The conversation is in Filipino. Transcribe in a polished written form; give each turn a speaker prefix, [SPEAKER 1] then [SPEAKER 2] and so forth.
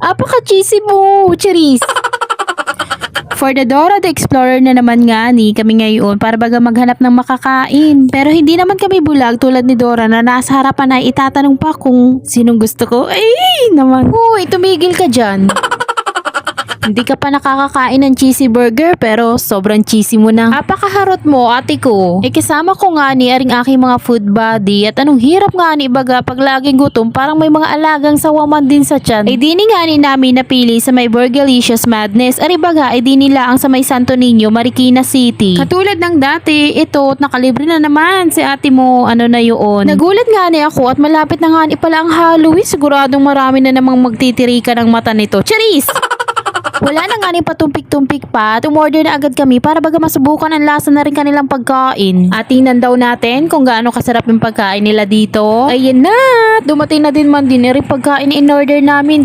[SPEAKER 1] Apaka-cheesy mo, Charis. For the Dora the Explorer na naman nga ni kami ngayon para baga maghanap ng makakain. Pero hindi naman kami bulag tulad ni Dora na nasa harapan ay itatanong pa kung sinong gusto ko. Ay naman. Uy, tumigil ka dyan. Hindi ka pa nakakakain ng cheesy burger pero sobrang cheesy mo na. Apakaharot mo, ate ko. Kasama ko nga ni aring aking mga food body at anong hirap nga ni baga pag laging gutom parang may mga alagang sawaman din sa tiyan. Dini nga ni namin napili sa may Burgerlicious Madness. Ari baga di nila ang sa may Santo Niño, Marikina City. Katulad ng dati, ito nakalibre na naman si ate mo. Ano na yun? Nagulat nga ni ako at malapit na nga ni pala ang Halloween. Siguradong marami na namang magtitirika ng mata nito. Charis! Wala na nga ni patumpik-tumpik pa at umorder na agad kami para baga masubukan ang lasa na rin kanilang pagkain. At tingnan daw natin kung gaano kasarap yung pagkain nila dito. Ayun na! Dumating na din man din rin pagkain in order namin.